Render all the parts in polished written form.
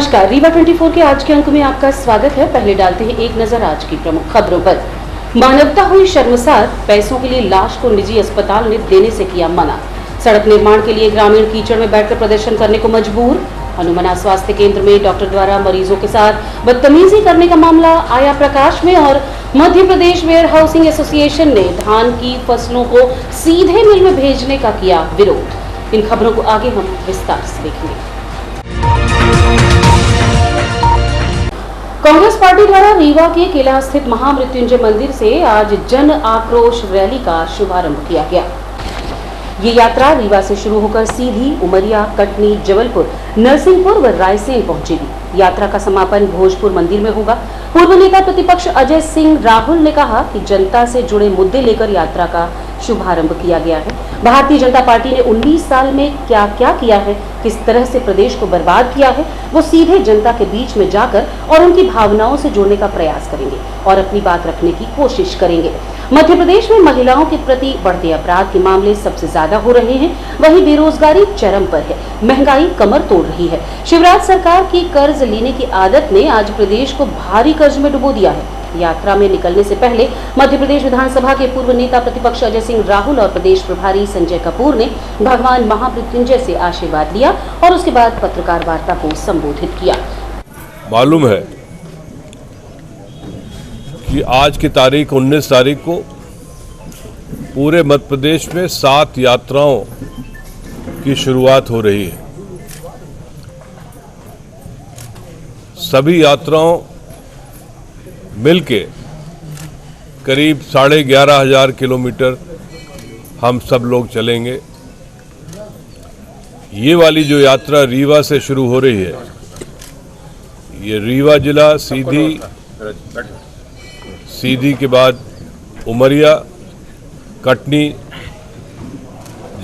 नमस्कार, रीवा 24 के आज के अंक में आपका स्वागत है। पहले डालते हैं एक नजर आज की प्रमुख खबरों पर। मानवता हुई शर्मसार, पैसों के लिए लाश को निजी अस्पताल ने देने से किया मना। सड़क निर्माण के लिए ग्रामीण कीचड़ में बैठकर प्रदर्शन करने को मजबूर। हनुमना स्वास्थ्य केंद्र में डॉक्टर द्वारा मरीजों के साथ बदतमीजी करने का मामला आया प्रकाश में। और Madhya Pradesh where housing association ने धान की फसलों को सीधे मिल में भेजने का किया विरोध। इन खबरों को आगे हम विस्तार से देखेंगे। कांग्रेस पार्टी द्वारा रीवा के किला स्थित महामृत्युंजय मंदिर से आज जन आक्रोश रैली का शुभारंभ किया गया। ये यात्रा रीवा से शुरू होकर सीधी उमरिया, कटनी, जबलपुर, नरसिंहपुर व रायसेन पहुंचेगी। यात्रा का समापन भोजपुर मंदिर में होगा। पूर्व नेता प्रतिपक्ष अजय सिंह राहुल ने कहा कि जनता से जुड़े मुद्दे लेकर यात्रा का शुभारंभ किया गया है। भारतीय जनता पार्टी ने 19 साल में क्या क्या किया है, किस तरह से प्रदेश को बर्बाद किया है, वो सीधे जनता के बीच में जाकर और उनकी भावनाओं से जुड़ने का प्रयास करेंगे और अपनी बात रखने की कोशिश करेंगे। मध्य प्रदेश में महिलाओं के प्रति बढ़ते अपराध के मामले सबसे ज्यादा हो रहे हैं। वहीं बेरोजगारी चरम पर है, महंगाई कमर तोड़ रही है। शिवराज सरकार की कर्ज लेने की आदत ने आज प्रदेश को भारी कर्ज में डुबो दिया है। यात्रा में निकलने से पहले मध्य प्रदेश विधानसभा के पूर्व नेता प्रतिपक्ष अजय सिंह राहुल और प्रदेश प्रभारी संजय कपूर ने भगवान महामृत्युंजय से आशीर्वाद लिया और उसके बाद पत्रकार वार्ता को संबोधित किया। मालूम है कि आज की तारीख 19 तारीख को पूरे मध्य प्रदेश में 7 यात्राओं की शुरुआत हो रही है। सभी यात्राओं मिलके करीब 11,500 किलोमीटर हम सब लोग चलेंगे। ये वाली जो यात्रा रीवा से शुरू हो रही है, ये रीवा जिला सीधी के बाद उमरिया, कटनी,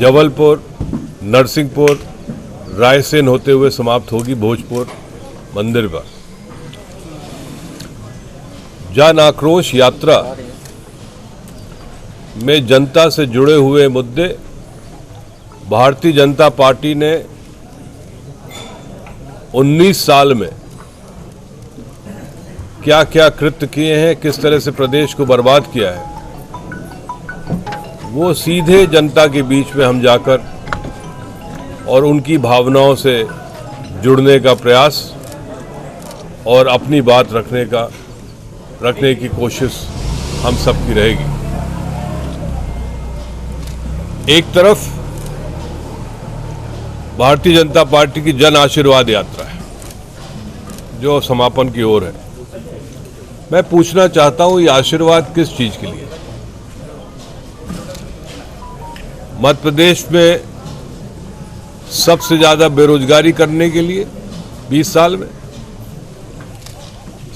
जबलपुर, नरसिंहपुर, रायसेन होते हुए समाप्त होगी भोजपुर मंदिर पर। जन आक्रोश यात्रा में जनता से जुड़े हुए मुद्दे भारतीय जनता पार्टी ने 19 साल में क्या क्या कृत्य किए हैं, किस तरह से प्रदेश को बर्बाद किया है, वो सीधे जनता के बीच में हम जाकर और उनकी भावनाओं से जुड़ने का प्रयास और अपनी बात रखने की कोशिश हम सबकी रहेगी। एक तरफ भारतीय जनता पार्टी की जन आशीर्वाद यात्रा है जो समापन की ओर है। मैं पूछना चाहता हूं, ये आशीर्वाद किस चीज के लिए? मध्य प्रदेश में सबसे ज्यादा बेरोजगारी करने के लिए 20 साल में,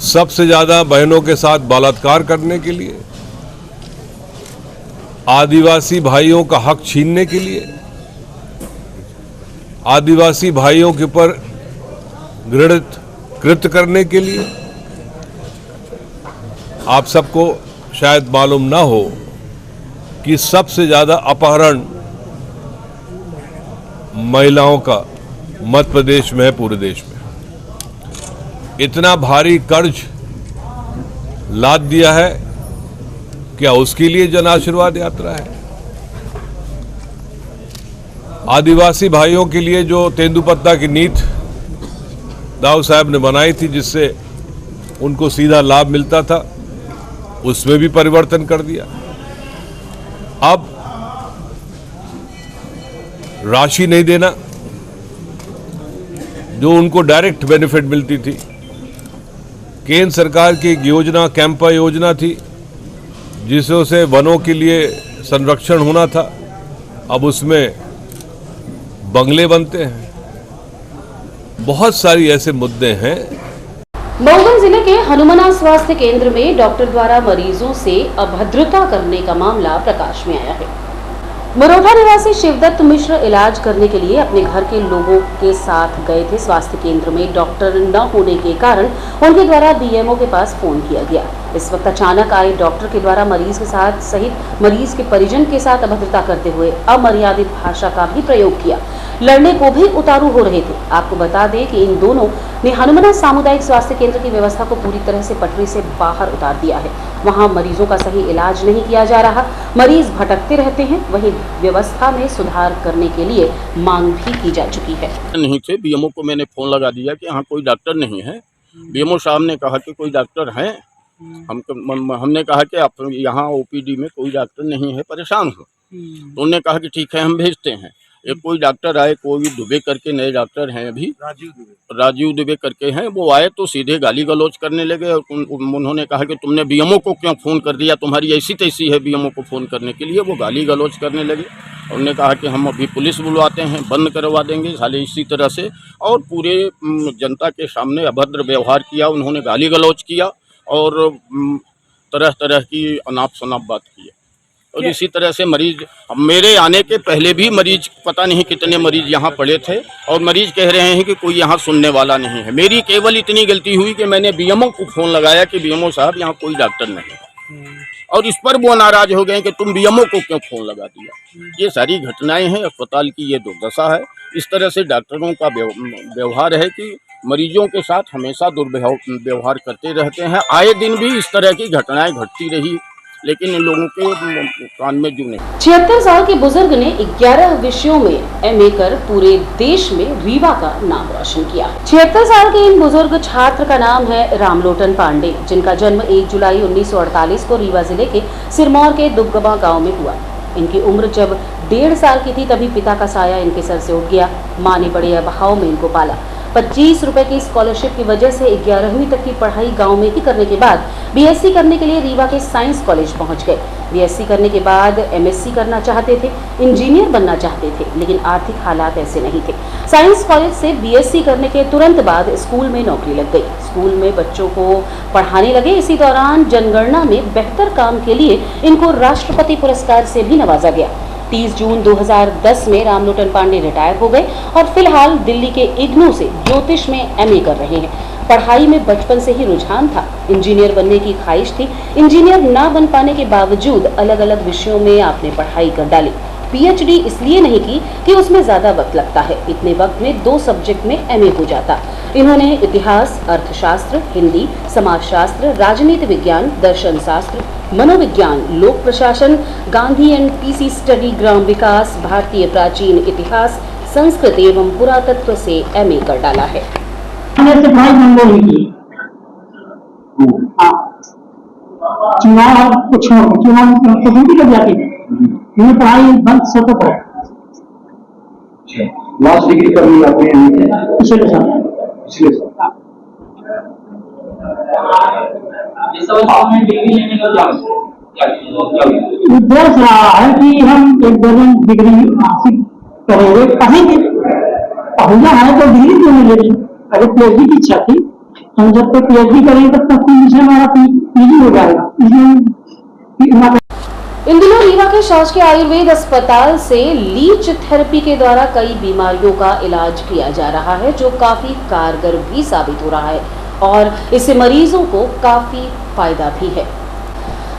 सबसे ज्यादा बहनों के साथ बलात्कार करने के लिए, आदिवासी भाइयों का हक छीनने के लिए, आदिवासी भाइयों के ऊपर घृणित कृत्य करने के लिए। आप सबको शायद मालूम ना हो कि सबसे ज्यादा अपहरण महिलाओं का मध्य प्रदेश में है, पूरे देश में। इतना भारी कर्ज लाद दिया है, क्या उसके लिए जन आशीर्वाद यात्रा है? आदिवासी भाइयों के लिए जो तेंदुपत्ता की नीति दाऊ साहब ने बनाई थी, जिससे उनको सीधा लाभ मिलता था, उसमें भी परिवर्तन कर दिया। अब राशि नहीं देना जो उनको डायरेक्ट बेनिफिट मिलती थी। केंद्र सरकार की एक योजना कैंपा योजना थी जिससे वनों के लिए संरक्षण होना था, अब उसमें बंगले बनते हैं। बहुत सारी ऐसे मुद्दे हैं। मऊगन जिले के हनुमना स्वास्थ्य केंद्र में डॉक्टर द्वारा मरीजों से अभद्रता करने का मामला प्रकाश में आया है। मरोठा निवासी शिवदत्त मिश्र इलाज करने के लिए अपने घर के लोगों के साथ गए थे। स्वास्थ्य केंद्र में डॉक्टर न होने के कारण उनके द्वारा बीएमओ के पास फोन किया गया। इस वक्त अचानक आए डॉक्टर के द्वारा मरीज के साथ सहित मरीज के परिजन के साथ अभद्रता करते हुए अमर्यादित भाषा का भी प्रयोग किया। लड़ने को भी उतारू हो रहे थे। आपको बता दें कि इन दोनों ने हनुमना सामुदायिक स्वास्थ्य केंद्र की व्यवस्था को पूरी तरह से पटरी से बाहर उतार दिया है। वहां मरीजों का सही इलाज नहीं किया जा रहा, मरीज भटकते रहते हैं। वहीं व्यवस्था में सुधार करने के लिए मांग भी की जा चुकी है। नहीं थे, बीएमओ को मैंने फ़ोन लगा दिया कि यहाँ कोई डॉक्टर नहीं है। बीएमओ साहब ने कहा कि कोई डॉक्टर हैं। हमने कहा कि आप यहाँ ओपीडी में कोई डॉक्टर नहीं है, परेशान हो। तो उन्होंने कहा कि ठीक है, हम भेजते हैं। एक कोई डॉक्टर आए, कोई दुबे करके नए डॉक्टर हैं, अभी राजीव दुबे करके हैं। वो आए तो सीधे गाली गलौज करने लगे। उन्होंने कहा कि तुमने बीएमओ को क्यों फ़ोन कर दिया, तुम्हारी ऐसी तैसी है बीएमओ को फ़ोन करने के लिए। वो गाली गलौज करने लगे। उन्होंने कहा कि हम अभी पुलिस बुलवाते हैं, बंद करवा देंगे साले, इसी तरह से। और पूरे जनता के सामने अभद्र व्यवहार किया। उन्होंने गाली गलौज किया और तरह तरह की अनाप शनाप बात की। और इसी तरह से मरीज, मेरे आने के पहले भी मरीज, पता नहीं कितने मरीज यहाँ पड़े थे और मरीज कह रहे हैं कि कोई यहाँ सुनने वाला नहीं है। मेरी केवल इतनी गलती हुई कि मैंने बीएमओ को फ़ोन लगाया कि बीएमओ साहब यहाँ कोई डॉक्टर नहीं है, और इस पर वो नाराज हो गए कि तुम बीएमओ को क्यों फ़ोन लगा दिया। ये सारी घटनाएं हैं, अस्पताल की ये दुर्दशा है। इस तरह से डॉक्टरों का व्यवहार है कि मरीजों के साथ हमेशा दुर्व्यवहार करते रहते हैं। आए दिन भी इस तरह की घटनाएं घटती रही, लेकिन इन लोगों के कान में जू नहीं। 76 साल के बुजुर्ग ने 11 विषयों में एमए कर पूरे देश में रीवा का नाम रोशन किया। 76 साल के इन बुजुर्ग छात्र का नाम है रामलोटन पांडे, जिनका जन्म 1 जुलाई 1948 को रीवा जिले के सिरमौर के दुबगबा गांव में हुआ। इनकी उम्र जब 1.5 साल की थी तभी पिता का साया इनके सर से उठ गया। मां ने बड़े अभाव में इनको पाला। 25 रुपए की स्कॉलरशिप की वजह से 11वीं तक की पढ़ाई गांव में ही करने के बाद बीएससी करने के लिए रीवा के साइंस कॉलेज पहुंच गए। बीएससी करने के बाद एमएससी करना चाहते थे, इंजीनियर बनना चाहते थे, लेकिन आर्थिक हालात ऐसे नहीं थे। साइंस कॉलेज से बीएससी करने के तुरंत बाद स्कूल में नौकरी लग गई। स्कूल में बच्चों को पढ़ाने लगे। इसी दौरान जनगणना में बेहतर काम के लिए इनको राष्ट्रपति पुरस्कार से भी नवाजा गया। 30 जून 2010 में रामलोटन पांडे रिटायर हो गए और फिलहाल दिल्ली के इग्नू से ज्योतिष में एमए कर रहे हैं। पढ़ाई में बचपन से ही रुझान था, इंजीनियर बनने की ख्वाहिश थी। इंजीनियर ना बन पाने के बावजूद अलग अलग विषयों में आपने पढ़ाई कर डाली। पीएचडी इसलिए नहीं की कि उसमें ज्यादा वक्त लगता है, इतने वक्त में 2 सब्जेक्ट में एमए हो जाता। इन्होंने इतिहास, अर्थशास्त्र, हिंदी, समाजशास्त्र, राजनीति विज्ञान, दर्शन शास्त्र, मनोविज्ञान, लोक प्रशासन, गांधी एंड पीसी स्टडी, ग्राम विकास, भारतीय प्राचीन इतिहास, संस्कृत एवं पुरातत्व से एमए कर डाला है। चुनाव कुछ चुनाव कर जाती है, ये पढ़ाई बंद सतत है। लास्ट डिग्री करनी आपने पिछले साल उद्देश्य रहा है कि हम एक दर्जन डिग्री हासिल करेंगे। कहीं भी पहुंचा है तो डिग्री क्यों नहीं लेनी। अगर पीएचडी की इच्छा थी, हम जब तक पीएचडी करेंगे तब तक हमारा पीजी हो जाएगा। इन दिनों रीवा के शासकीय आयुर्वेद अस्पताल से लीच थेरेपी के द्वारा कई बीमारियों का इलाज किया जा रहा है, जो काफी कारगर भी साबित हो रहा है और इससे मरीजों को काफी फायदा भी है।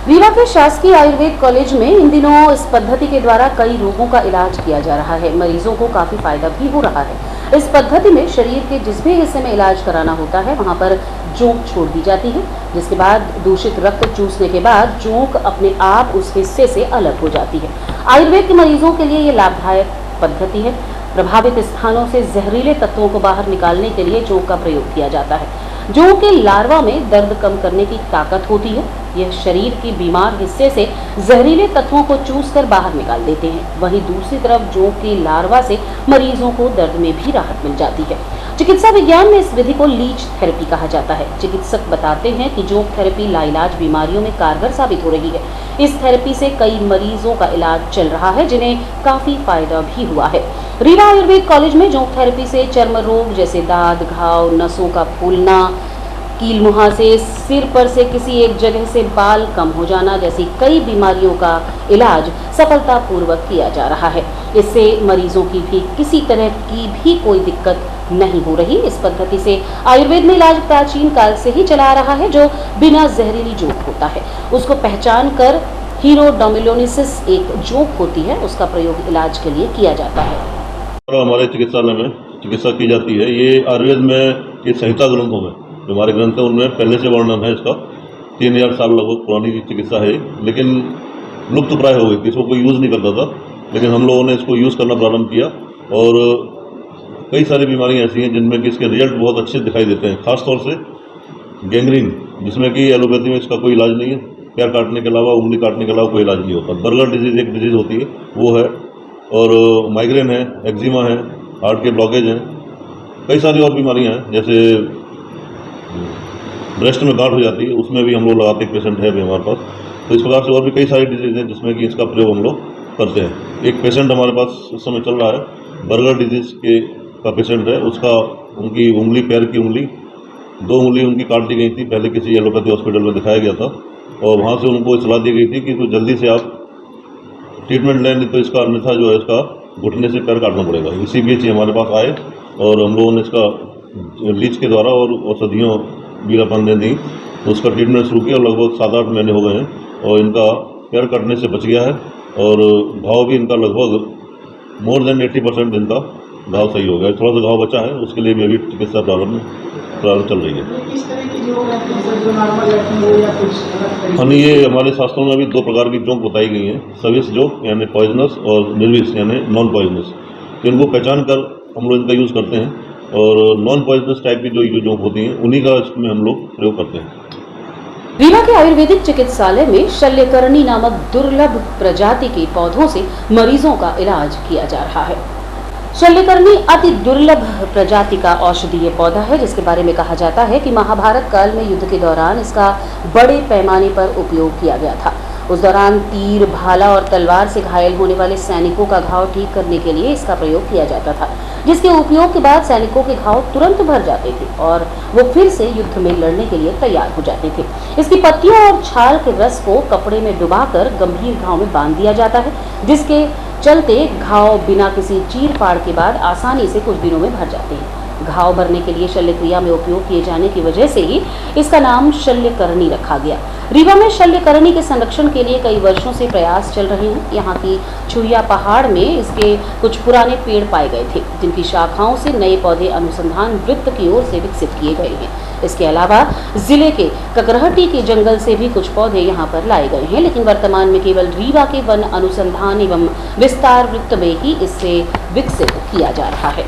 रीवा के शासकीय आयुर्वेद कॉलेज में इन दिनों इस पद्धति के द्वारा कई रोगों का इलाज किया जा रहा है। मरीजों को काफी फायदा भी हो रहा है। इस पद्धति में शरीर के जिस भी हिस्से में इलाज कराना होता है वहां पर जोंक छोड़ दी जाती है, जिसके बाद दूषित रक्त चूसने के बाद जोंक अपने आप उस हिस्से से अलग हो जाती है। आयुर्वेद के मरीजों के लिए ये लाभदायक पद्धति है। प्रभावित स्थानों से जहरीले तत्वों को बाहर निकालने के लिए जोंक का प्रयोग किया जाता है। जोंक के लार्वा में दर्द कम करने की ताकत होती है। यह शरीर के बीमार हिस्से से जहरीले तत्वों को चूसकर बाहर निकाल देते हैं। वहीं दूसरी तरफ जोंक के लार्वा से मरीजों को दर्द में भी राहत मिल जाती है। चिकित्सा विज्ञान में इस विधि को लीच थेरेपी कहा जाता है। चिकित्सक बताते हैं कि जोंक थेरेपी लाइलाज बीमारियों में कारगर साबित हो रही है। इस थेरेपी से कई मरीजों का इलाज चल रहा है, जिन्हें काफी फायदा भी हुआ है। रीवा आयुर्वेद कॉलेज में जोंक थेरेपी से चर्म रोग जैसे दाद, घाव, नसों का फूलना, कील मुहासे, सिर पर से किसी एक जगह से बाल कम हो जाना जैसी कई बीमारियों का इलाज सफलतापूर्वक किया जा रहा है। इससे मरीजों की भी किसी तरह की भी कोई दिक्कत नहीं हो रही। इस पद्धति से आयुर्वेद में इलाज प्राचीन काल से ही चला आ रहा है, जो बिना जहरीली जोंक होता है उसको पहचान कर हीरोडोमिलोनिसिस एक जोंक होती है, उसका प्रयोग इलाज के लिए किया जाता है। और हमारे चिकित्सालय में चिकित्सा की जाती है। ये आयुर्वेद में ये संहिता ग्रंथों में जो हमारे ग्रंथ हैं उनमें पहले से वर्णन है इसका। 3000 साल लगभग पुरानी चिकित्सा है, लेकिन लुप्त प्राय हो गई थी, इसको कोई यूज़ नहीं करता था। लेकिन हम लोगों ने इसको यूज़ करना प्रारंभ किया और कई सारी बीमारियां ऐसी हैं जिनमें कि इसके रिजल्ट बहुत अच्छे दिखाई देते हैं। खासतौर से गैंग्रीन, जिसमें कि एलोपैथी में इसका कोई इलाज नहीं है, पैर काटने के अलावा, उंगली काटने के अलावा कोई इलाज नहीं होता। बर्गर डिजीज़ एक डिजीज़ होती है, वो है, और माइग्रेन है, एक्जिमा है, हार्ट के ब्लॉकेज हैं, कई सारी और बीमारियां हैं। जैसे ब्रेस्ट में गांठ हो जाती है, उसमें भी हम लोग लगाते हैं, पेशेंट है भी हमारे पास। तो इस प्रकार से और भी कई सारी डिजीज़ हैं जिसमें कि इसका प्रयोग हम लोग करते हैं। एक पेशेंट हमारे पास इस समय चल रहा है, बर्गर डिजीज़ का पेशेंट है। उसका उनकी उंगली, पैर की उंगली, 2 उंगली उनकी काट दी गई थी। पहले किसी एलोपैथी हॉस्पिटल में दिखाया गया था और वहाँ से उनको सलाह दी गई थी कि तो जल्दी से आप ट्रीटमेंट लें, नहीं तो इसका अन्यथा जो है इसका घुटने से पैर काटना पड़ेगा। इसी बीच हमारे पास आए और हम लोगों ने इसका लीच के द्वारा और औषधियों बीरापन ने दी, तो उसका ट्रीटमेंट शुरू किया और लगभग 7-8 महीने हो गए हैं और इनका पैर कटने से बच गया है और घाव भी इनका लगभग मोर देन 80% इनका घाव सही हो गया। थोड़ा सा घाव बचा है, उसके लिए भी अभी चिकित्सा प्रारंभ चल रही है। हाँ, ये हमारे शास्त्रों में अभी 2 प्रकार की जोंक बताई गई हैं, सविस जोंक यानी पॉइजनस और निर्विस यानी नॉन पॉइजनस। तो इनको पहचान कर हम लोग इनका यूज़ करते हैं और नॉन पॉइजनस टाइप की जो जोंक होती हैं उन्हीं का इसमें हम लोग प्रयोग करते हैं। रीवा के आयुर्वेदिक चिकित्सालय में शल्यकर्णी नामक दुर्लभ प्रजाति के पौधों से मरीजों का इलाज किया जा रहा है। शल्यकर्णी अति दुर्लभ प्रजाति का औषधीय पौधा है, जिसके बारे में कहा जाता है कि महाभारत काल में युद्ध के दौरान इसका बड़े पैमाने पर उपयोग किया गया था। उस दौरान तीर, भाला और तलवार से घायल होने वाले सैनिकों का घाव ठीक करने के लिए इसका प्रयोग किया जाता था, जिसके उपयोग के बाद सैनिकों के घाव तुरंत भर जाते थे और वो फिर से युद्ध में लड़ने के लिए तैयार हो जाते थे। इसकी पत्तियों और छाल के रस को कपड़े में डुबाकर गंभीर घाव में बांध दिया जाता है, जिसके चलते घाव बिना किसी चीर फाड़ के बाद आसानी से कुछ दिनों में भर जाते हैं। घाव भरने के लिए शल्यक्रिया में उपयोग किए जाने की वजह से ही इसका नाम शल्यकर्णी रखा गया। रीवा में शल्यकर्णी के संरक्षण के लिए कई वर्षों से प्रयास चल रहे हैं। यहाँ की छुइया पहाड़ में इसके कुछ पुराने पेड़ पाए गए थे, जिनकी शाखाओं से नए पौधे अनुसंधान वृत्त की ओर से विकसित किए गए हैं। इसके अलावा जिले के ककरहटी के जंगल से भी कुछ पौधे यहाँ पर लाए गए हैं, लेकिन वर्तमान में केवल रीवा के वन अनुसंधान एवं विस्तार वृत्त में ही इससे विकसित किया जा रहा है।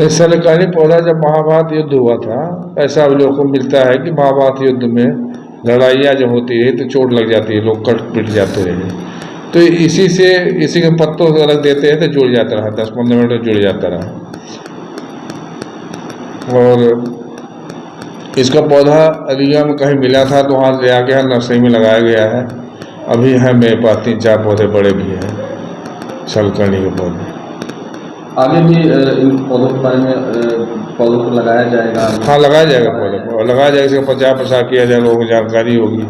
शल्यकर्णी पौधा जब महाभारत युद्ध हुआ था, ऐसा अवलोकन को मिलता है कि महाभारत युद्ध में लड़ाइयाँ जब होती रही तो चोट लग जाती है, लोग कट पिट जाते रहे, तो इसी के पत्तों से रख देते हैं तो जुड़ जाता रहा, 10-15 मिनट जुड़ जाता रहा। और इसका पौधा रीवा में कहीं मिला था तो वहाँ ले आके नर्सरी में लगाया गया है। अभी है मेरे पास 3-4 पौधे बड़े भी हैं शल्यकर्णी के पौधे। आगे भी इन पौधों के बारे में पौधों को लगाया जाएगा? हाँ, लगाया जाएगा, पौधे को लगाया जाएगा। इसका 50-50 किया जाए, लोगों को जानकारी होगी।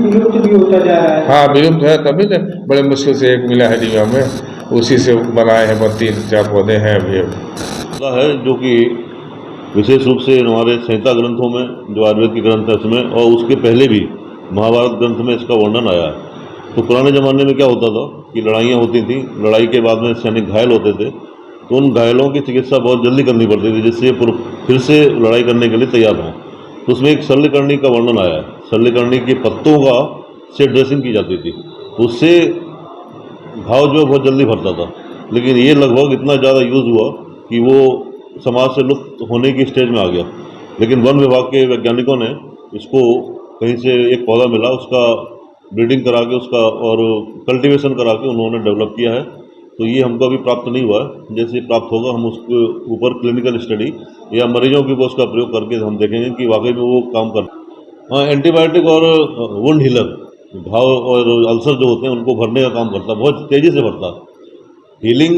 विलुप्त भी होता जा रहा है। हाँ, विलुप्त है, तभी तो बड़े मुश्किल से एक मिला है रीवा में, उसी से बनाए हैं। 3-4 पौधे हैं अभी है जो कि विशेष रूप से हमारे संहिता ग्रंथों में, जो आयुर्वेद के ग्रंथ है उसमें, और उसके पहले भी महाभारत ग्रंथ में इसका वर्णन आया है। तो पुराने ज़माने में क्या होता था कि लड़ाइयाँ होती थी, लड़ाई के बाद में सैनिक घायल होते थे, तो उन घायलों की चिकित्सा बहुत जल्दी करनी पड़ती थी, जिससे फिर से लड़ाई करने के लिए तैयार हों। तो उसमें एक शल्यकर्णी का वर्णन आया है। शल्यकर्णी के पत्तों का से ड्रेसिंग की जाती थी, उससे घाव जो बहुत जल्दी भरता था। लेकिन ये लगभग इतना ज़्यादा यूज़ हुआ कि वो समाज से लुप्त होने की स्टेज में आ गया। लेकिन वन विभाग के वैज्ञानिकों ने इसको कहीं से एक पौधा मिला, उसका ब्रीडिंग करा के उसका और कल्टीवेशन करा के उन्होंने डेवलप किया है। तो ये हमको अभी प्राप्त नहीं हुआ है। जैसे प्राप्त होगा हम उसके ऊपर क्लिनिकल स्टडी या मरीजों के ऊपर उसका प्रयोग करके हम देखेंगे कि वाकई में वो काम कर। हाँ, एंटीबायोटिक और वुंड हीलर, घाव और अल्सर जो होते हैं उनको भरने का काम करता है, बहुत तेज़ी से भरता है। हीलिंग,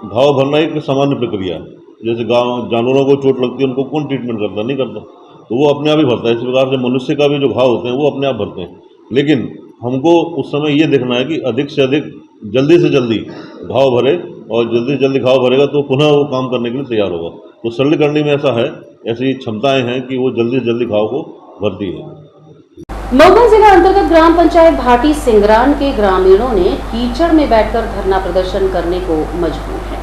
घाव भरना एक सामान्य प्रक्रिया है। जैसे जानवरों को चोट लगती है, उनको कौन ट्रीटमेंट करता? नहीं करता, तो वो अपने आप ही भरता है। इस प्रकार से मनुष्य का भी जो घाव होते हैं वो अपने आप भरते हैं। लेकिन हमको उस समय ये देखना है कि अधिक से अधिक जल्दी से जल्दी घाव भरे और जल्दी से जल्दी घाव भरेगा तो पुनः वो काम करने के लिए तैयार होगा। तो सरलीकरणी में ऐसा है, ऐसी क्षमताएं हैं कि वो जल्दी से जल्दी घाव को भरती है। मऊगन जिला अंतर्गत ग्राम पंचायत भाटी सिंगरान के ग्रामीणों ने कीचड़ में बैठकर धरना प्रदर्शन करने को मजबूर है।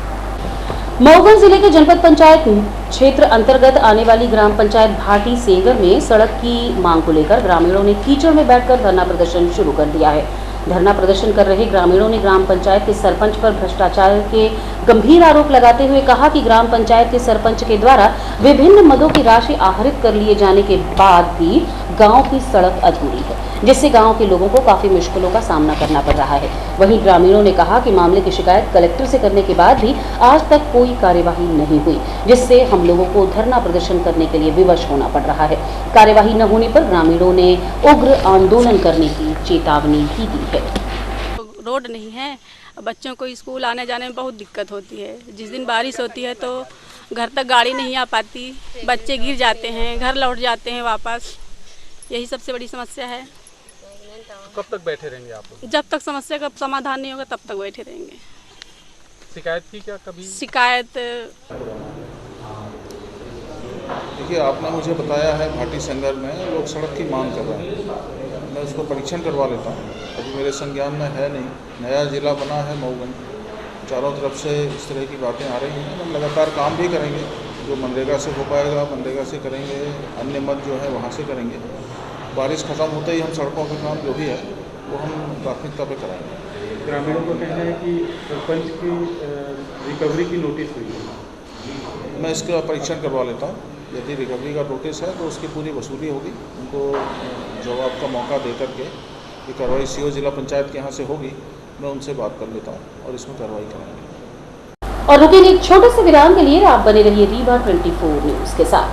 मऊगन जिले के जनपद पंचायत क्षेत्र अंतर्गत आने वाली ग्राम पंचायत भाटी सेंगर में सड़क की मांग को लेकर ग्रामीणों ने कीचड़ में बैठकर धरना प्रदर्शन शुरू कर दिया है। धरना प्रदर्शन कर रहे ग्रामीणों ने ग्राम पंचायत के सरपंच पर भ्रष्टाचार के गंभीर आरोप लगाते हुए कहा कि ग्राम पंचायत के सरपंच के द्वारा विभिन्न मदों की राशि आहरित कर लिए जाने के बाद भी गांव की सड़क अधूरी है, जिससे गांव के लोगों को काफी मुश्किलों का सामना करना पड़ रहा है। वहीं ग्रामीणों ने कहा कि मामले की शिकायत कलेक्टर से करने के बाद भी आज तक कोई कार्यवाही नहीं हुई, जिससे हम लोगों को धरना प्रदर्शन करने के लिए विवश होना पड़ रहा है। कार्यवाही न होने पर ग्रामीणों ने उग्र आंदोलन करने की चेतावनी भी दी है। रोड नहीं है, बच्चों को स्कूल आने जाने में बहुत दिक्कत होती है। जिस दिन बारिश होती है तो घर तक गाड़ी नहीं आ पाती, बच्चे गिर जाते हैं, घर लौट जाते हैं वापस। यही सबसे बड़ी समस्या है। कब तक बैठे रहेंगे आप लोग? जब तक समस्या का समाधान नहीं होगा तब तक बैठे रहेंगे। शिकायत की क्या कभी? शिकायत देखिए, आपने मुझे बताया है भाटी संगर में लोग सड़क की मांग कर रहे हैं। मैं उसको परीक्षण करवा लेता हूँ। अभी मेरे संज्ञान में है नहीं, नया ज़िला बना है मऊगन, चारों तरफ से इस तरह की बातें आ रही हैं। हम लगातार काम भी करेंगे, जो मनरेगा से हो पाएगा मनरेगा से करेंगे, अन्य मद जो है वहाँ से करेंगे। बारिश ख़त्म होते ही हम सड़कों का काम जो भी है वो हम प्राथमिकता पे कराएंगे। ग्रामीणों का कहना है कि सरपंच की रिकवरी की नोटिस हुई है। मैं इसका परीक्षण करवा लेता हूँ। यदि रिकवरी का नोटिस है तो उसकी पूरी वसूली होगी। उनको जवाब का मौका दे करके ये कार्रवाई सीओ जिला पंचायत के यहाँ से होगी। मैं उनसे बात कर लेता हूँ और इसमें कार्रवाई कराएंगे। और रुकेंगे एक छोटे से विराम के लिए। आप बने रहिए रीवा 24 न्यूज के साथ।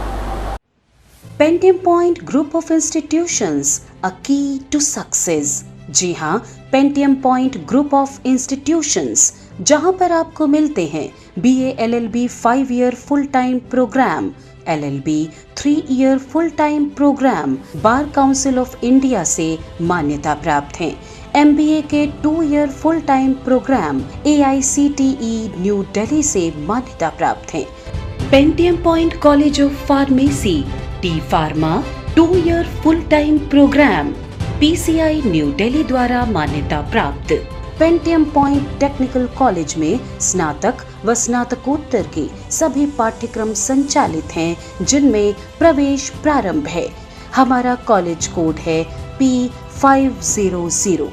Pentium point group of institutions, a key to success. जी हाँ, Pentium point group of institutions, जहाँ पर आपको मिलते हैं BA LLB 5 year full time programme, LLB 3 year full time programme, bar council of India से मान्यता प्राप्त हैं। MBA के 2 year full time programme AICTE new Delhi से मान्यता प्राप्त हैं। Pentium point college of pharmacy, T pharma 2 year full time program PCI New Delhi द्वारा मान्यता प्राप्त। पेंटियम पॉइंट टेक्निकल कॉलेज में स्नातक व स्नातकोत्तर के सभी पाठ्यक्रम संचालित हैं, जिनमें प्रवेश प्रारंभ है। हमारा कॉलेज कोड है P500।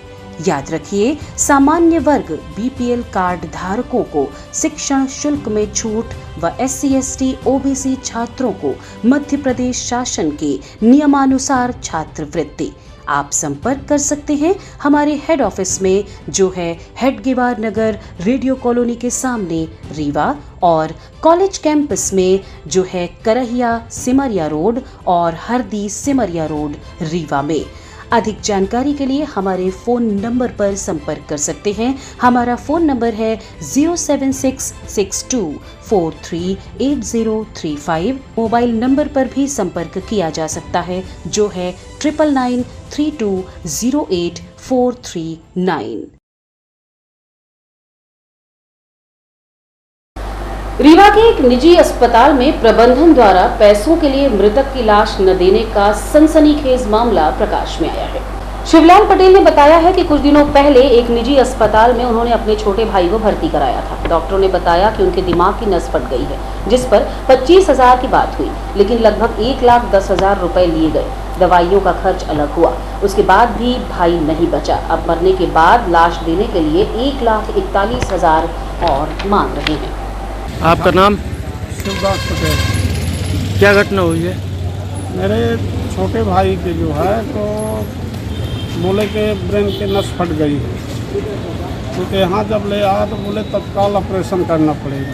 याद रखिए, सामान्य वर्ग BPL कार्ड धारकों को शिक्षण शुल्क में छूट व SC ST OBC छात्रों को मध्य प्रदेश शासन के नियमानुसार छात्रवृत्ति। आप संपर्क कर सकते हैं हमारे हेड ऑफिस में, जो है हेड गेवार नगर, रेडियो कॉलोनी के सामने रीवा, और कॉलेज कैंपस में जो है करहिया सिमरिया रोड और हरदी सिमरिया रोड रीवा में। अधिक जानकारी के लिए हमारे फ़ोन नंबर पर संपर्क कर सकते हैं। हमारा फ़ोन नंबर है 07662438035। मोबाइल नंबर पर भी संपर्क किया जा सकता है, जो है 9992084339। रीवा के एक निजी अस्पताल में प्रबंधन द्वारा पैसों के लिए मृतक की लाश न देने का सनसनीखेज मामला प्रकाश में आया है। शिवलाल पटेल ने बताया है कि कुछ दिनों पहले एक निजी अस्पताल में उन्होंने अपने छोटे भाई को भर्ती कराया था। डॉक्टरों ने बताया कि उनके दिमाग की नस फट गई है, जिस पर 25,000 की बात हुई, लेकिन लगभग 1,10,000 रुपए लिए गए। दवाइयों का खर्च अलग हुआ। उसके बाद भी भाई नहीं बचा। अब मरने के बाद लाश देने के लिए 1,41,000 और मांग रहे हैं। आपका नाम? शिवदास पटेल। क्या घटना हुई है? मेरे छोटे भाई के जो है तो बोले के ब्रेन के नस फट गई है, क्योंकि यहाँ जब ले आया तो बोले तत्काल ऑपरेशन करना पड़ेगा।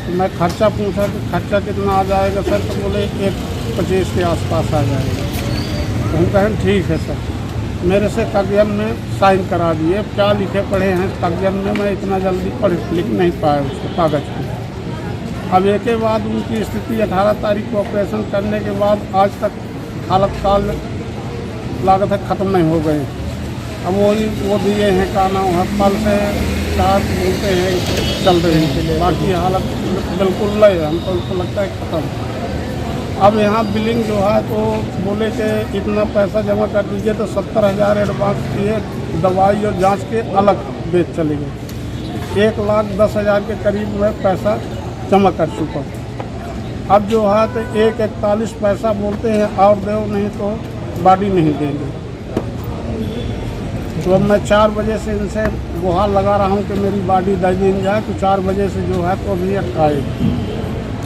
तो मैं खर्चा पूछा कि खर्चा कितना आ जाएगा सर, तो बोले 1,25 के आसपास आ जाएगा। तो हम कहें ठीक है सर। मेरे से कागज़ में साइन करा दिए। क्या लिखे पढ़े हैं कागज़ में, मैं इतना जल्दी पढ़ लिख नहीं पाया उसको कागज़ पे। अब एक के बाद उनकी स्थिति 18 तारीख को ऑपरेशन करने के बाद आज तक हालत काल लागत है ख़त्म नहीं हो गई। अब वो दिए हैं का नाम हड़ताल से चार घंटे हैं चल रही है, बाकी हालत बिल्कुल नहीं है, हमको लगता है खत्म। अब यहाँ बिलिंग जो है तो बोले कि इतना पैसा जमा कर दीजिए तो 70,000 एडवांस किए, दवाई और जांच के अलग बेच चले गए। 1,10,000 के करीब में पैसा जमा कर चुका। अब जो है तो 1,41 पैसा बोलते हैं और दो, नहीं तो बॉडी नहीं देंगे। तो अब मैं 4 बजे से इनसे गुहार लगा रहा हूँ कि मेरी बॉडी दे दी जाए, तो 4 बजे से जो है तो अभी आए।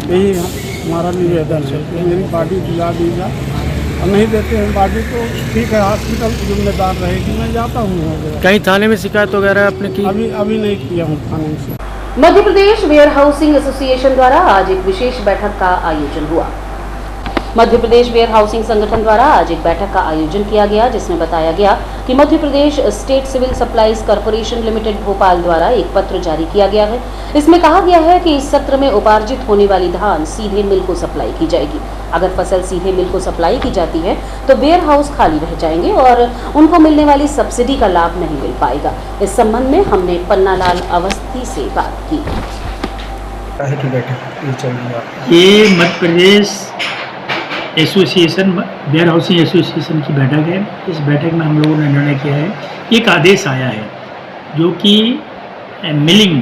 यही हमारा निवेदन है कि मेरी बॉडी दिला दी जाए, और नहीं देते हैं बॉडी तो ठीक है, हॉस्पिटल जिम्मेदार रहेगी, मैं जाता हूँ। हो गया कहीं थाने में शिकायत वगैरह आपने की? अभी नहीं किया हूँ थाने से। Madhya Pradesh where housing association द्वारा आज एक विशेष बैठक का आयोजन हुआ। मध्य प्रदेश वेयर हाउसिंग संगठन द्वारा आज एक बैठक का आयोजन किया गया, जिसमें बताया गया कि Madhya Pradesh state civil supplies corporation limited Bhopal द्वारा एक पत्र जारी किया गया है। इसमें कहा गया है कि इस सत्र में उपार्जित होने वाली धान सीधे मिल को सप्लाई की जाएगी। अगर फसल सीधे मिल को सप्लाई की जाती है तो वेयर हाउस खाली रह जाएंगे और उनको मिलने वाली सब्सिडी का लाभ नहीं मिल पाएगा। इस संबंध में हमने पन्नालाल अवस्थी से बात की। ये Madhya Pradesh association where housing association की बैठक है। इस बैठक में हम लोगों ने निर्णय किया है, एक आदेश आया है जो कि मिलिंग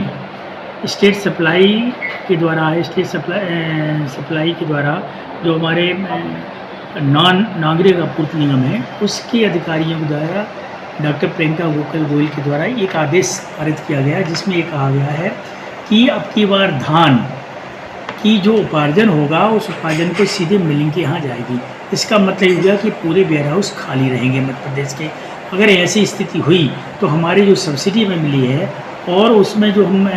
स्टेट सप्लाई के द्वारा, स्टेट सप्लाई के द्वारा जो हमारे नागरिक आपूर्ति निगम है उसके अधिकारियों के द्वारा डॉक्टर प्रियंका गोयल के द्वारा एक आदेश पारित किया गया है, जिसमें ये कहा गया है कि अब की बार धान कि जो उपार्जन होगा उस उपार्जन को सीधे मिलिंग के यहाँ जाएगी। इसका मतलब ये हुआ कि पूरे वेयर हाउस खाली रहेंगे मध्य प्रदेश के। अगर ऐसी स्थिति हुई तो हमारी जो सब्सिडी में मिली है और उसमें जो हम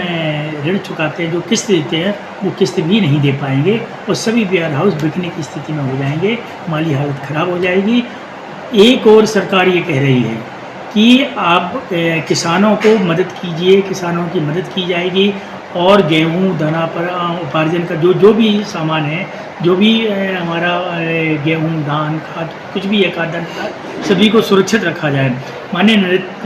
ऋण चुकाते हैं, जो किस्त देते हैं, वो किस्त भी नहीं दे पाएंगे और सभी वेयर हाउस बिकने की स्थिति में हो जाएंगे, माली हालत ख़राब हो जाएगी। एक और सरकार ये कह रही है कि आप किसानों को मदद कीजिए, किसानों की मदद की जाएगी और गेहूं दाना पर उपार्जन का जो भी सामान है, जो भी हमारा गेहूं धान खाद कुछ भी है खाद्यान्न पदार्थ, सभी को सुरक्षित रखा जाए। माननीय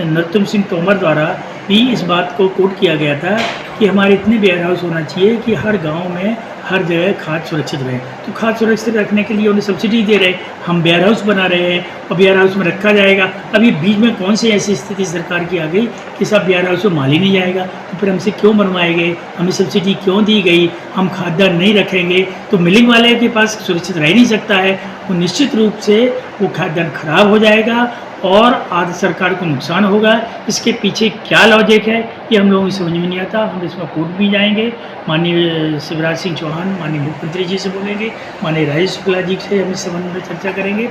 नरोत्तम सिंह तोमर द्वारा भी इस बात को कोट किया गया था कि हमारे इतने वेयर हाउस होना चाहिए कि हर गांव में हर जगह खाद सुरक्षित रहे। तो खाद सुरक्षित रखने के लिए उन्हें सब्सिडी दे रहे, हम वेयर हाउस बना रहे हैं और वेयर हाउस में रखा जाएगा। अभी बीच में कौन सी ऐसी स्थिति सरकार की आ गई कि सब वेयर हाउस में माल ही नहीं जाएगा, तो फिर हमसे क्यों बनवाए गए, हमें सब्सिडी क्यों दी गई, हम खाद्यान्न नहीं रखेंगे तो मिलिंग वाले के पास सुरक्षित रह नहीं सकता है। वो निश्चित रूप से वो खाद्यान्न खराब हो जाएगा और आधी सरकार को नुकसान होगा। इसके पीछे क्या लॉजिक है ये हम लोगों को समझ में नहीं आता। हम इसमें कोर्ट भी जाएंगे, माननीय शिवराज सिंह चौहान माननीय मुख्यमंत्री जी से बोलेंगे, माननीय राजेश शुक्ला जी से हम इस संबंध में चर्चा करेंगे।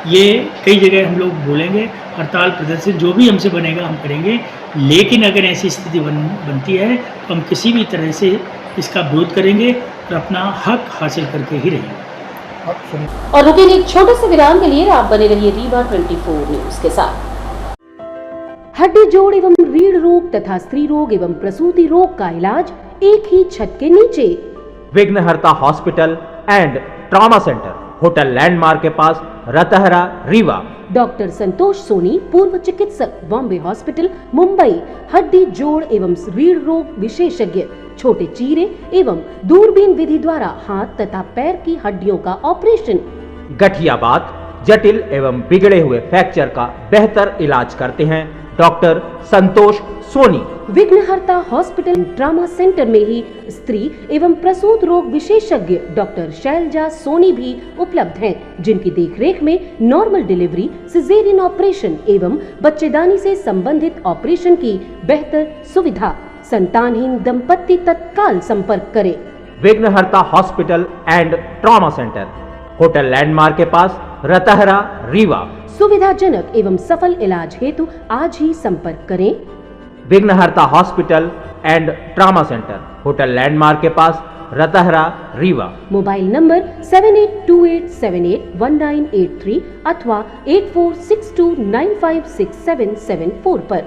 ये कई जगह हम लोग बोलेंगे, हड़ताल प्रदर्शन जो भी हमसे बनेगा हम करेंगे, लेकिन अगर ऐसी स्थिति बनती है तो हम किसी भी तरह से इसका विरोध करेंगे और अपना हक हासिल करके ही रहेंगे। और रुकेंगे एक छोटे से विराम के लिए। आप बने रहिए रीवा 24 न्यूज के साथ। हड्डी जोड़ एवं रीढ़ रोग तथा स्त्री रोग एवं प्रसूति रोग का इलाज एक ही छत के नीचे। विघ्नहर्ता hospital and trauma centre, hotel landmark के पास, रतहरा, रीवा। डॉक्टर संतोष सोनी, पूर्व चिकित्सक, बॉम्बे हॉस्पिटल, मुंबई। हड्डी जोड़ एवं रीढ़ रोग विशेषज्ञ, छोटे चीरे एवं दूरबीन विधि द्वारा हाथ तथा पैर की हड्डियों का ऑपरेशन। गठियाबात, जटिल एवं बिगड़े हुए फ्रैक्चर का बेहतर इलाज करते हैं डॉक्टर संतोष सोनी। विघ्नहर्ता हॉस्पिटल ट्रॉमा सेंटर में ही स्त्री एवं प्रसूत रोग विशेषज्ञ डॉक्टर शैलजा सोनी भी उपलब्ध हैं, जिनकी देखरेख में नॉर्मल डिलीवरी, सिजेरियन ऑपरेशन एवं बच्चेदानी से संबंधित ऑपरेशन की बेहतर सुविधा। संतानहीन दंपत्ति तत्काल संपर्क करें। विघ्नहर्ता hospital and trauma centre, hotel landmark के पास, रतहरा, रीवा। सुविधाजनक एवं सफल इलाज हेतु आज ही संपर्क करें। विघ्नहर्ता hospital and trauma centre, hotel landmark के पास, रतहरा, रीवा। मोबाइल नंबर 7828781983 अथवा 8462956774 पर।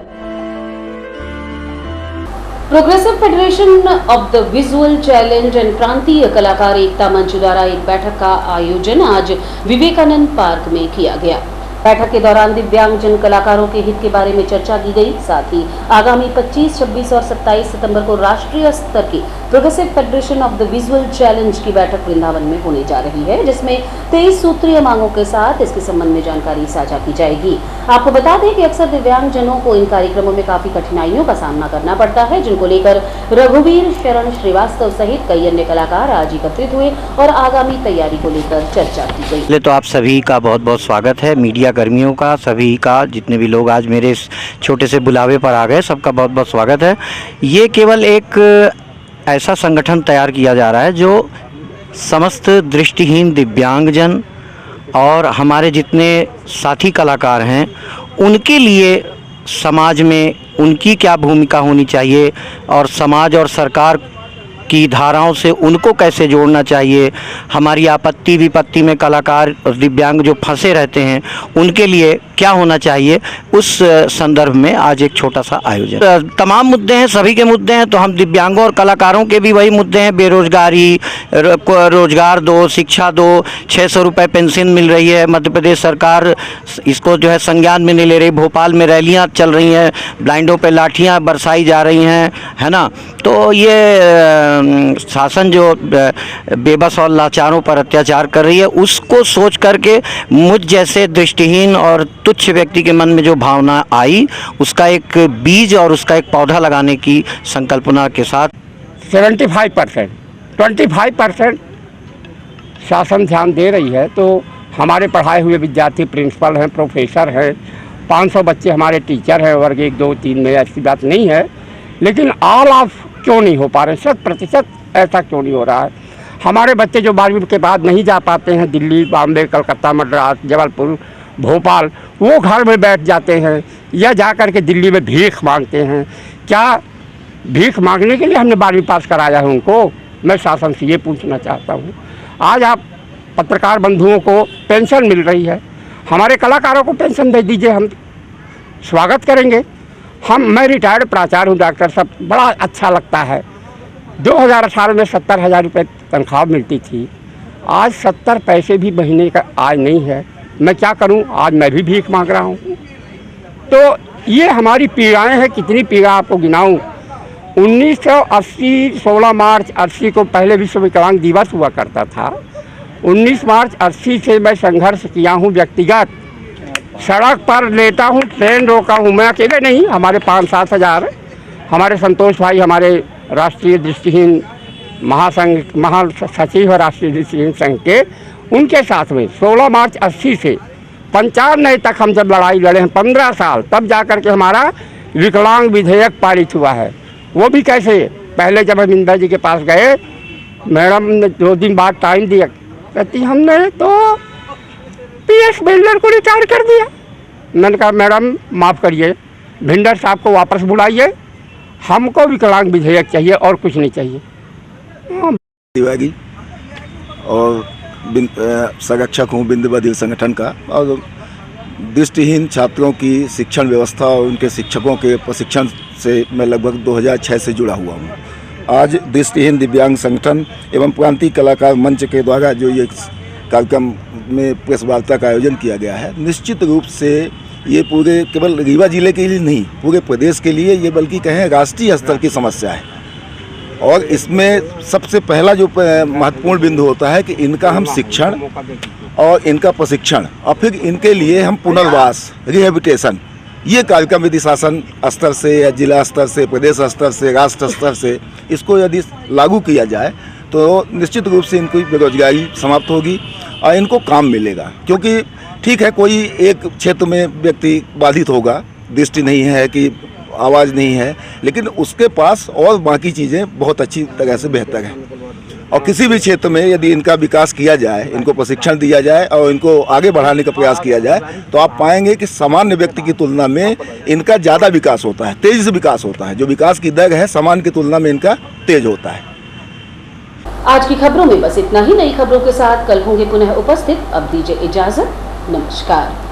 Progressive federation of the visual challenge and प्रांतीय कलाकार एकता मंच द्वारा एक बैठक का आयोजन आज विवेकानंद पार्क में किया गया। बैठक के दौरान दिव्यांगजन कलाकारों के हित के बारे में चर्चा की गई। साथ ही आगामी 25, 26 और 27 सितंबर को राष्ट्रीय स्तर की progressive federation of the visual challenge की बैठक वृंदावन में होने जा रही है, जिसमें 23 सूत्रीय मांगों के साथ इसके संबंध में जानकारी साझा की जाएगी। आपको बता दें कि अक्सर दिव्यांगजनों को इन कार्यक्रमों में काफी कठिनाइयों का सामना करना पड़ता है, जिनको लेकर रघुवीर शरण श्रीवास्तव सहित कई अन्य कलाकार आज एकत्रित हुए और आगामी तैयारी को लेकर चर्चा की गई। पहले तो आप सभी का बहुत बहुत स्वागत है, मीडिया कर्मियों का, सभी का, जितने भी लोग आज मेरे इस छोटे से बुलावे पर आ गए, सबका बहुत बहुत स्वागत है। ये केवल एक ऐसा संगठन तैयार किया जा रहा है जो समस्त दृष्टिहीन दिव्यांगजन और हमारे जितने साथी कलाकार हैं उनके लिए समाज में उनकी क्या भूमिका होनी चाहिए और समाज और सरकार की धाराओं से उनको कैसे जोड़ना चाहिए, हमारी आपत्ति विपत्ति में कलाकार और दिव्यांग जो फंसे रहते हैं उनके लिए क्या होना चाहिए, उस संदर्भ में आज एक छोटा सा आयोजन। तमाम मुद्दे हैं, सभी के मुद्दे हैं, तो हम दिव्यांगों और कलाकारों के भी वही मुद्दे हैं। बेरोजगारी, रोजगार दो, शिक्षा दो, 600 रुपये पेंशन मिल रही है, मध्य प्रदेश सरकार इसको जो है संज्ञान में नहीं ले रही। भोपाल में रैलियाँ चल रही हैं, ब्लाइंडों पे लाठियाँ बरसाई जा रही हैं, है ना। तो ये शासन जो बेबस और लाचारों पर अत्याचार कर रही है, उसको सोच करके मुझ जैसे दृष्टिहीन और तुच्छ व्यक्ति के मन में जो भावना आई, उसका एक बीज और उसका एक पौधा लगाने की संकल्पना के साथ 75%, 25% शासन ध्यान दे रही है। तो हमारे पढ़ाए हुए विद्यार्थी प्रिंसिपल हैं, प्रोफेसर हैं, 500 बच्चे हमारे टीचर हैं, वर्ग 1, 2, 3 में ऐसी बात नहीं है। लेकिन ऑल ऑफ क्यों नहीं हो पा रहे, 100% ऐसा क्यों नहीं हो रहा है। हमारे बच्चे जो 12वीं के बाद नहीं जा पाते हैं दिल्ली, बॉम्बे, कलकत्ता, मद्रास, जबलपुर, भोपाल, वो घर में बैठ जाते हैं या जा कर के दिल्ली में भीख मांगते हैं। क्या भीख मांगने के लिए हमने 12वीं पास कराया है उनको? मैं शासन से ये पूछना चाहता हूँ। आज आप पत्रकार बंधुओं को पेंशन मिल रही है, हमारे कलाकारों को पेंशन दे दीजिए, हम स्वागत करेंगे। मैं रिटायर्ड प्राचार्य हूँ डॉक्टर साहब, बड़ा अच्छा लगता है। 2018 में 70,000 रुपये तनख्वाह मिलती थी, आज 70 पैसे भी महीने का आय नहीं है। मैं क्या करूँ, आज मैं भी भीख मांग रहा हूँ। तो ये हमारी पीड़ाएँ हैं, कितनी पीड़ा आपको गिनाऊँ। 1980 16 मार्च 80 को पहले विश्व विकलांग दिवस हुआ करता था। 19 मार्च 80 से मैं संघर्ष किया हूँ व्यक्तिगत। सड़क पर लेटा हूँ, ट्रेन रोका हूँ, मैं अकेले नहीं, हमारे 5-7 हज़ार हमारे संतोष भाई, हमारे राष्ट्रीय दृष्टिहीन महासचिव और राष्ट्रीय दृष्टिहीन संघ के, उनके साथ में 16 मार्च 80 से 95 तक हम जब लड़ाई लड़े हैं, 15 साल, तब जा कर के हमारा विकलांग विधेयक पारित हुआ है। वो भी कैसे, पहले जब हम इंदिरा जी के पास गए, मैडम ने 2 दिन बाद टाइम दिया, कहती हमने तो PS बिल्डर को रिटायर कर दिया। मैंने कहा मैडम माफ़ करिए, भिंडर साहब को वापस बुलाइए, हमको विकलांग विधेयक चाहिए और कुछ नहीं चाहिए। तिवारी और संरक्षक हूँ बिंदु बधिर संगठन का, और दृष्टिहीन छात्रों की शिक्षण व्यवस्था और उनके शिक्षकों के प्रशिक्षण से मैं लगभग 2006 से जुड़ा हुआ हूँ। आज दृष्टिहीन दिव्यांग संगठन एवं प्रांतीय कलाकार मंच के द्वारा जो ये कार्यक्रम में प्रेस वार्ता का आयोजन किया गया है, निश्चित रूप से ये पूरे केवल रीवा जिले के लिए नहीं, पूरे प्रदेश के लिए ये बल्कि कहें राष्ट्रीय स्तर की समस्या है। और इसमें सबसे पहला जो महत्वपूर्ण बिंदु होता है कि इनका हम शिक्षण और इनका प्रशिक्षण और फिर इनके लिए हम पुनर्वास, रिहेबिटेशन, ये कार्यक्रम यदि शासन स्तर से या जिला स्तर से, प्रदेश स्तर से, राष्ट्र स्तर से इसको यदि लागू किया जाए तो निश्चित रूप से इनकी बेरोजगारी समाप्त होगी और इनको काम मिलेगा। क्योंकि ठीक है, कोई एक क्षेत्र में व्यक्ति बाधित होगा, दृष्टि नहीं है कि आवाज़ नहीं है, लेकिन उसके पास और बाकी चीज़ें बहुत अच्छी तरह से बेहतर हैं। और किसी भी क्षेत्र में यदि इनका विकास किया जाए, इनको प्रशिक्षण दिया जाए और इनको आगे बढ़ाने का प्रयास किया जाए, तो आप पाएंगे कि सामान्य व्यक्ति की तुलना में इनका ज़्यादा विकास होता है, तेज़ी से विकास होता है। जो विकास की दर है सामान्य की तुलना में इनका तेज होता है। आज की खबरों में बस इतना ही। नई खबरों के साथ कल होंगे पुनः उपस्थित। अब दीजिए इजाजत, नमस्कार।